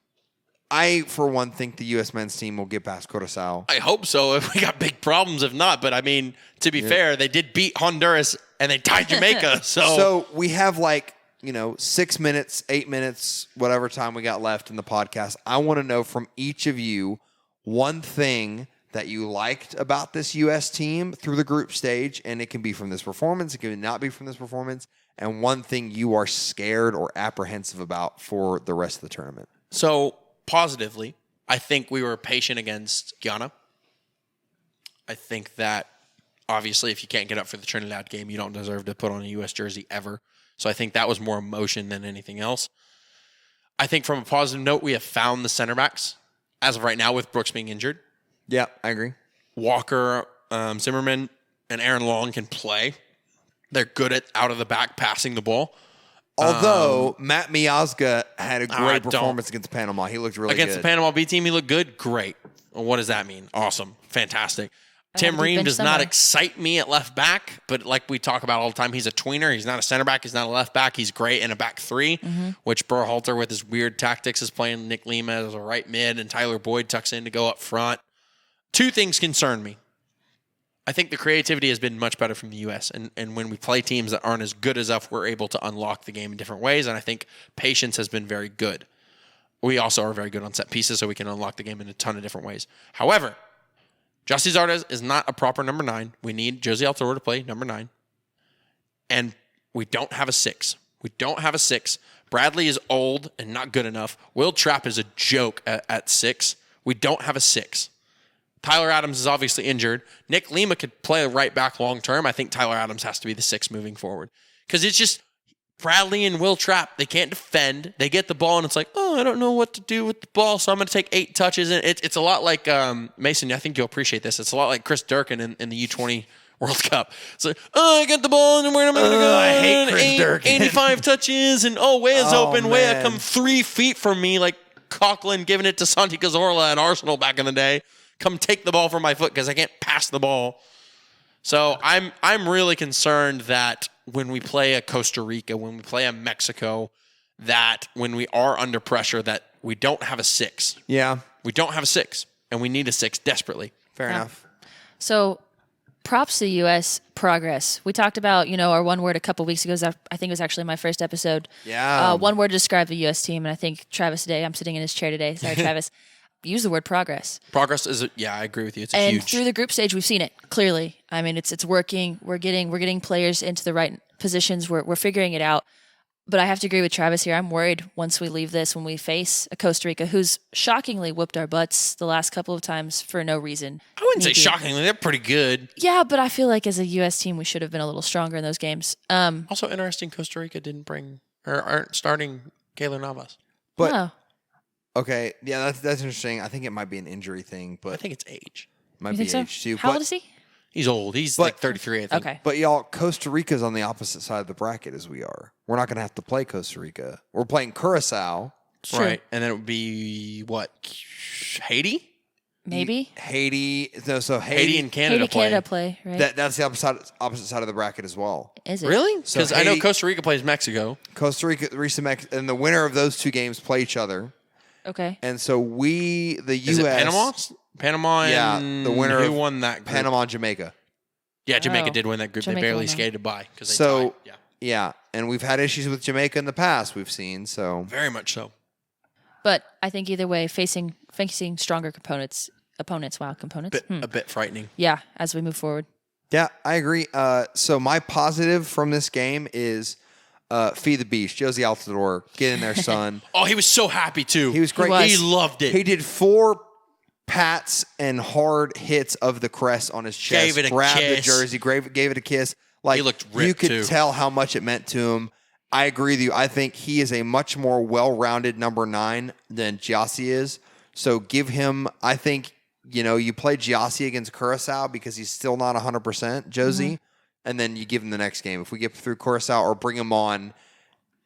I for one think the U.S. men's team will get past Curaçao. I hope so. If we got big problems, if not, but I mean, to be fair, they did beat Honduras and they tied Jamaica. So we have 6 minutes, 8 minutes, whatever time we got left in the podcast. I want to know from each of you one thing that you liked about this U.S. team through the group stage, and it can be from this performance, it can not be from this performance, and one thing you are scared or apprehensive about for the rest of the tournament. So positively, I think we were patient against Guyana. I think that obviously if you can't get up for the Trinidad game, you don't deserve to put on a U.S. jersey ever. So I think that was more emotion than anything else. I think from a positive note, we have found the center backs as of right now with Brooks being injured. Yeah, I agree. Walker, Zimmerman, and Aaron Long can play. They're good at out of the back passing the ball. Although Matt Miazga had a I great don't- performance against Panama. He looked really Against good. the Panama B team, he looked good. Great. Well, what does that mean? Awesome. Fantastic. Tim to be Ream benched does not somewhere. excite me at left back, but like we talk about all the time, he's a tweener. He's not a center back. He's not a left back. He's great in a back three, which Berhalter with his weird tactics is playing Nick Lima as a right mid, and Tyler Boyd tucks in to go up front. Two things concern me. I think the creativity has been much better from the U.S. And when we play teams that aren't as good as us, we're able to unlock the game in different ways. And I think patience has been very good. We also are very good on set pieces, so we can unlock the game in a ton of different ways. However, Justy Zardes is not a proper number 9. We need Josie Altidore to play number 9. And we don't have a 6. We don't have a 6. Bradley is old and not good enough. Will Trapp is a joke at 6. We don't have a 6. Tyler Adams is obviously injured. Nick Lima could play right back long term. I think Tyler Adams has to be the 6 moving forward. Because it's just Bradley and Will Trapp, they can't defend. They get the ball and it's like, oh, I don't know what to do with the ball, so I'm going to take 8 touches. And it's a lot like, Mason, I think you'll appreciate this. It's a lot like Chris Durkin in the U20 World Cup. It's like, oh, I got the ball and where am I going to go? I hate Chris Durkin. 85 touches and Weah's Oh, open. Weah man. come 3 feet from me like Coughlin giving it to Santi Cazorla at Arsenal back in the day. Come take the ball from my foot because I can't pass the ball. So I'm really concerned that when we play a Costa Rica, when we play a Mexico, that when we are under pressure, that we don't have a 6. Yeah, We don't have a 6, and we need a 6 desperately. fair Yeah. enough. So props to U.S. progress. We talked about, our one word a couple weeks ago. I think it was actually my first episode. Yeah. One word to describe the U.S. team. And I think Travis today, I'm sitting in his chair today. Sorry, Travis. Use the word progress. Progress is, I agree with you. It's And huge. through the group stage, we've seen it clearly. I mean, it's working. We're getting players into the right positions. We're figuring it out. But I have to agree with Travis here. I'm worried once we leave this, when we face a Costa Rica who's shockingly whooped our butts the last couple of times for no reason. I wouldn't say Maybe. shockingly. They're pretty good. Yeah, but I feel like as a U.S. team, we should have been a little stronger in those games. Also interesting, Costa Rica didn't bring or aren't starting Keylor Navas. But oh, okay, yeah, that's interesting. I think it might be an injury thing, but I think it's age. might you be think so? age too. How but, old is he? He's old. He's But- like 33, I think. Okay. But y'all, Costa Rica's on the opposite side of the bracket as we are. We're not going to have to play Costa Rica. We're playing Curacao, True. Right. And then it would be what? Haiti? Maybe. Haiti. No, so Haiti and Canada Haiti, Canada play, right? that's the opposite side of the bracket as well. Is it? Really? So Because I know Haiti- Costa Rica plays Mexico. Costa Rica, and the winner of those 2 games play each other. Okay. And so we, the Is U.S. it Panama? Panama Yeah, and the winner who of won that group? Panama and Jamaica. Yeah, Jamaica Oh, did win that group. Jamaica they barely won that. skated by because they So tied. Yeah. Yeah, and we've had issues with Jamaica in the past. We've seen so. Very much so. But I think either way, facing stronger opponents. A bit frightening. Yeah, as we move forward. Yeah, I agree. So my positive from this game is feed the beast. Josie Altidore, get in there, son. Oh, he was so happy too. He was great. was. He loved it. He did 4 pats and hard hits of the crest on his chest. Gave it a grabbed the kiss. jersey, gave it a kiss. Like He looked you ripped, could too. tell how much it meant to him. I agree with you. I think he is a much more well-rounded number 9 than Giassi is. So give him. I think you play Giassi against Curacao because he's still not 100%, Josie, and then you give him the next game. If we get through Curacao, or bring him on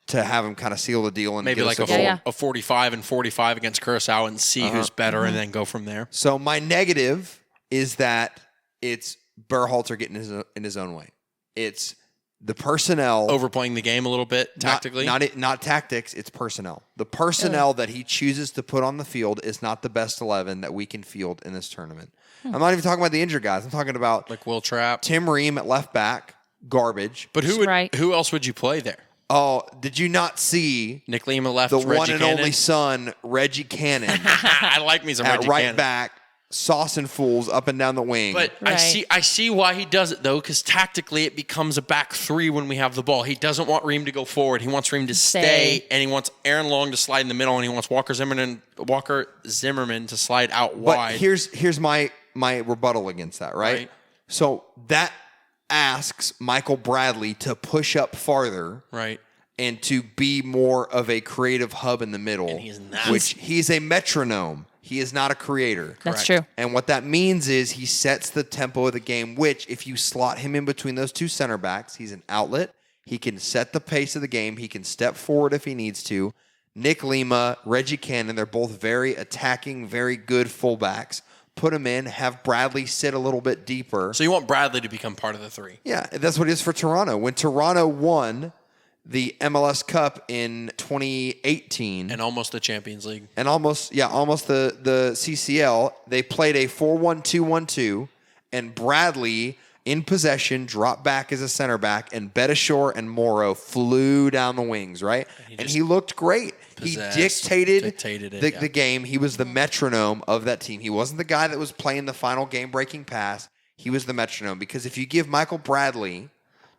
to have him kind of seal the deal and Maybe get like us a 45 and 45 against Curacao and see who's better and then go from there. So my negative is that it's Berhalter getting in his own way. It's the personnel Overplaying the game a little bit tactically. not tactics. It's personnel. The personnel that he chooses to put on the field is not the best 11 that we can field in this tournament. I'm not even talking about the injured guys. I'm talking about like Will Trapp. Tim Ream at left back, garbage. But Right. who else would you play there? Oh, did you not see Nick Lima left. the Reggie one and Cannon. only son, Reggie Cannon, I like me some at Reggie right Cannon. back, saucing fools up and down the wing? But Right. I see why he does it though, because tactically it becomes a back 3 when we have the ball. He doesn't want Ream to go forward. He wants Ream to stay, and he wants Aaron Long to slide in the middle, and he wants Walker Zimmerman to slide out But wide. here's my rebuttal against that, right? Right. So that asks Michael Bradley to push up farther Right. and to be more of a creative hub in the middle. And he's not. Which he's a metronome. He is not a creator. That's Correct. true. And what that means is he sets the tempo of the game, which if you slot him in between those 2 center backs, he's an outlet. He can set the pace of the game. He can step forward if he needs to. Nick Lima, Reggie Cannon, they're both very attacking, very good fullbacks. Put them in, have Bradley sit a little bit deeper. So you want Bradley to become part of the 3. Yeah, that's what it is for Toronto. When Toronto won the MLS Cup in 2018 And almost the Champions League. and almost the CCL, they played a 4-1-2-1-2, and Bradley in possession dropped back as a center back, and Betashore and Morrow flew down the wings, right? And he looked great. He possessed, dictated it, the, yeah. the game. He was the metronome of that team. He wasn't the guy that was playing the final game-breaking pass. He was the metronome, because if you give Michael Bradley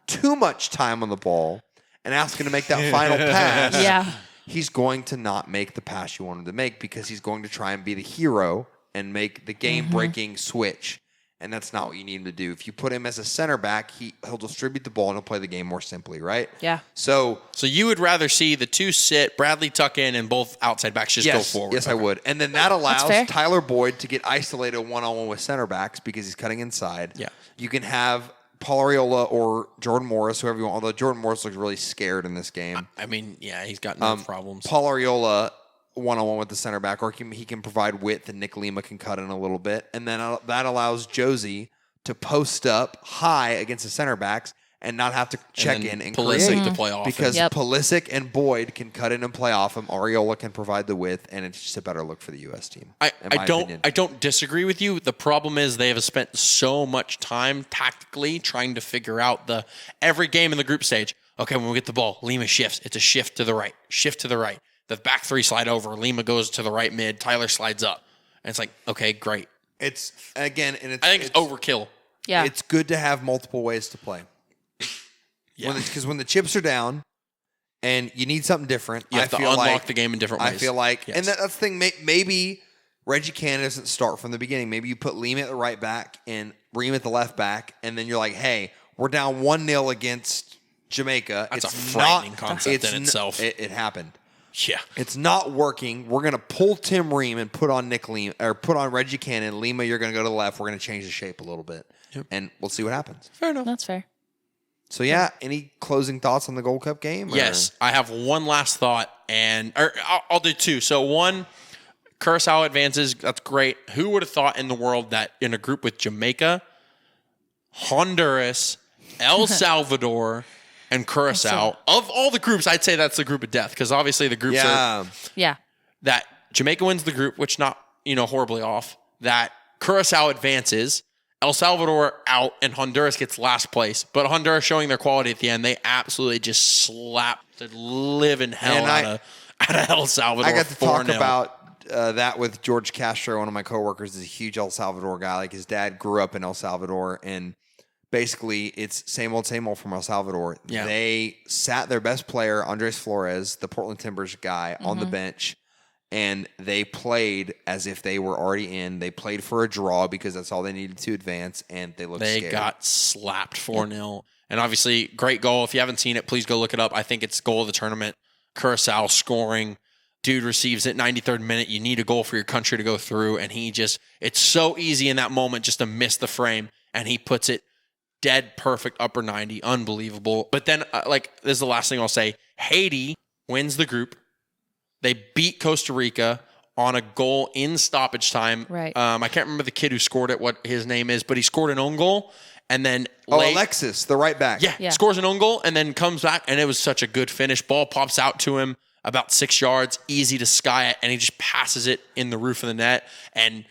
too much time on the ball and ask him to make that final pass, Yeah. he's going to not make the pass you want him to make, because he's going to try and be the hero and make the game-breaking switch. And that's not what you need him to do. If you put him as a center back, he'll distribute the ball and he'll play the game more simply, right? Yeah. So you would rather see the 2 sit, Bradley tuck in, and both outside backs just go forward. Yes, I would. And then that fair. allows Tyler Boyd to get isolated one-on-one with center backs because he's cutting inside. Yeah. You can have Paul Arriola or Jordan Morris, whoever you want, although Jordan Morris looks really scared in this game. I mean, yeah, he's got no problems. Paul Arriola one-on-one with the center back, or he can provide width, and Nick Lima can cut in a little bit. And then that allows Josie to post up high against the center backs and not have to check then in and Pulisic create. to play off him. Because Yep. Pulisic and Boyd can cut in and play off him. Arriola can provide the width, and it's just a better look for the U.S. team. in my opinion. I don't disagree with you. The problem is they have spent so much time tactically trying to figure out every game in the group stage. Okay, when we get the ball, Lima shifts. It's a shift to the right. Shift to the right. The back 3 slide over. Lima goes to the right mid. Tyler slides up. And it's like, okay, great. It's again, and I think it's overkill. Yeah. It's good to have multiple ways to play. Yeah. Because when the chips are down and you need something different, You have to feel unlock like the game in different ways. I feel like, Yes. and that's the thing. Maybe Reggie Cannon doesn't start from the beginning. Maybe you put Lima at the right back and Ream at the left back, and then you're like, hey, we're down 1-0 against Jamaica. That's it's a frightening not, concept it's in itself. It happened. Yeah. It's not working. We're gonna pull Tim Ream and put on Nick Lima, or put on Reggie Cannon. Lima, you're gonna go to the left. We're gonna change the shape a little bit, and we'll see what happens. Fair enough. That's fair. So yeah, any closing thoughts on the Gold Cup game? or- Yes, I have one last thought, or I'll do 2. So one, Curacao advances. That's great. Who would have thought in the world that in a group with Jamaica, Honduras, El Salvador, and Curacao, of all the groups, I'd say that's the group of death, because obviously the groups are Yeah, Yeah. that Jamaica wins the group, which not horribly off. That Curacao advances, El Salvador out, and Honduras gets last place. But Honduras showing their quality at the end, they absolutely just slapped the living hell out of El Salvador. I got to talk 4-0. about that with George Castro, one of my coworkers is a huge El Salvador guy. Like his dad grew up in El Salvador, and basically it's same old from El Salvador. Yeah. They sat their best player, Andres Flores, the Portland Timbers guy, on the bench, and they played as if they were already in. They played for a draw because that's all they needed to advance, and they looked They scared. got slapped 4-0. And obviously, great goal. If you haven't seen it, please go look it up. I think it's goal of the tournament. Curacao scoring. Dude receives it 93rd minute. You need a goal for your country to go through. And it's so easy in that moment just to miss the frame. And he puts it dead perfect upper 90. Unbelievable. But then, this is the last thing I'll say. Haiti wins the group. They beat Costa Rica on a goal in stoppage time. Right. I can't remember the kid who scored it, what his name is, but he scored an own goal. And then Alexis, the right back. Yeah, scores an own goal and then comes back, and it was such a good finish. Ball pops out to him about 6 yards, easy to sky it, and he just passes it in the roof of the net. And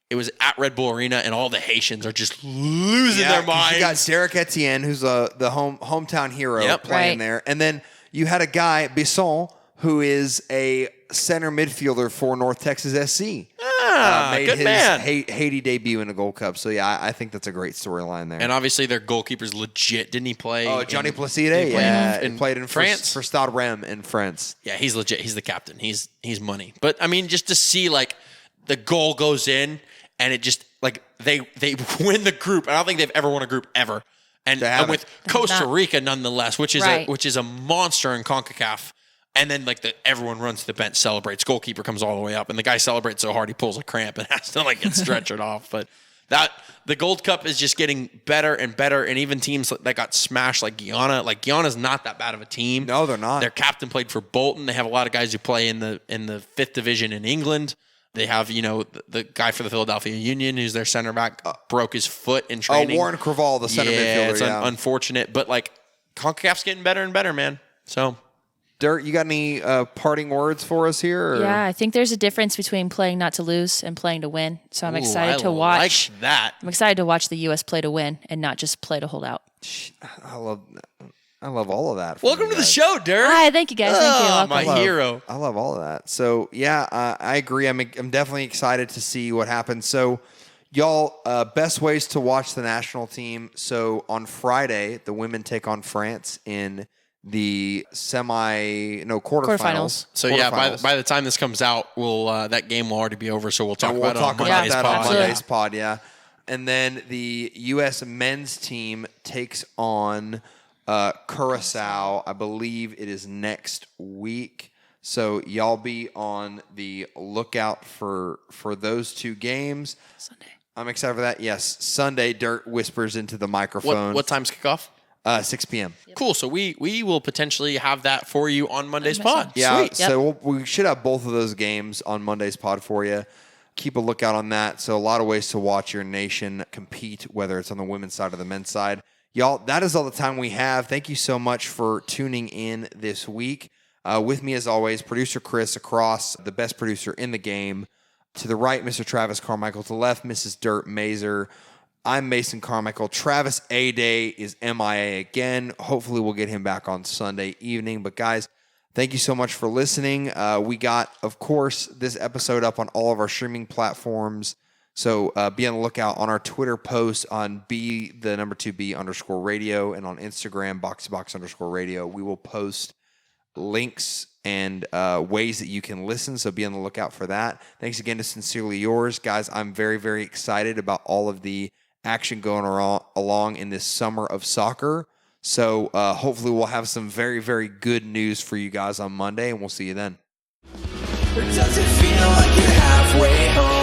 it was at Red Bull Arena, and all the Haitians are just losing their 'cause minds. You got Derek Etienne, who's the hometown hero playing Right. there. And then you had a guy, Bisson, who is a center midfielder for North Texas SC. Made good his man. Haiti debut in a Gold Cup. So, yeah, I think that's a great storyline there. And obviously their goalkeeper's legit. Didn't he play? Oh, Johnny in- Placide, he played yeah. in He played in France? For Stade Reims in France. Yeah, he's legit. He's the captain. He's money. But I mean, just to see like the goal goes in and it just like they win the group. I don't think they've ever won a group ever. And haven't. with Costa Not- Rica nonetheless, which is Right. which is a monster in CONCACAF. And then everyone runs to the bench, celebrates. Goalkeeper comes all the way up, and the guy celebrates so hard he pulls a cramp and has to get stretchered off. But the Gold Cup is just getting better and better, and even teams that got smashed like Guyana, Guyana's not that bad of a team. No, they're not. Their captain played for Bolton. They have a lot of guys who play in the 5th division in England. They have the guy for the Philadelphia Union who's their center back broke his foot in training. Warren Creval, the center midfielder. It's unfortunate, but CONCACAF's getting better and better, man. So. Dirt, you got any parting words for us here? Or? Yeah, I think there's a difference between playing not to lose and playing to win. So I'm excited to I watch. like that. I'm excited to watch the U.S. play to win and not just play to hold out. I love all of that. from Welcome you to the guys. show, Dirk. Hi, thank you guys. Thank you. Oh, Welcome. my hero. I love all of that. So yeah, I agree. I'm definitely excited to see what happens. So y'all, best ways to watch the national team. So on Friday, the women take on France in the quarterfinals. So yeah, Quarterfinals. by the time this comes out, we'll that game will already be over. So we'll talk And about we'll talk it on about Monday's that pod. on Absolutely. Monday's pod. Yeah, and then the U.S. men's team takes on Curacao. I believe it is next week. So y'all be on the lookout for those two games. Sunday. I'm excited for that. Yes, Sunday. Dirt whispers into the microphone. What time's kickoff? 6 p.m. Cool. So we will potentially have that for you on Monday's pod. Yeah, Sweet. Yep. so we should have both of those games on Monday's pod for you. Keep a lookout on that. So a lot of ways to watch your nation compete, whether it's on the women's side or the men's side. Y'all, that is all the time we have. Thank you so much for tuning in this week. With me, as always, producer Chris across, the best producer in the game. To the right, Mr. Travis Carmichael. To the left, Mrs. Dirt Mazer. I'm Mason Carmichael. Travis A-Day is MIA again. Hopefully we'll get him back on Sunday evening. But guys, thank you so much for listening. We got, of course, this episode up on all of our streaming platforms. So be on the lookout on our Twitter post on B_B_radio and on Instagram, box_radio. We will post links and ways that you can listen. So be on the lookout for that. Thanks again to Sincerely Yours. Guys, I'm very, very excited about all of the action going along in this summer of soccer. So hopefully we'll have some very, very good news for you guys on Monday, and we'll see you then. Or does it feel like you're halfway home?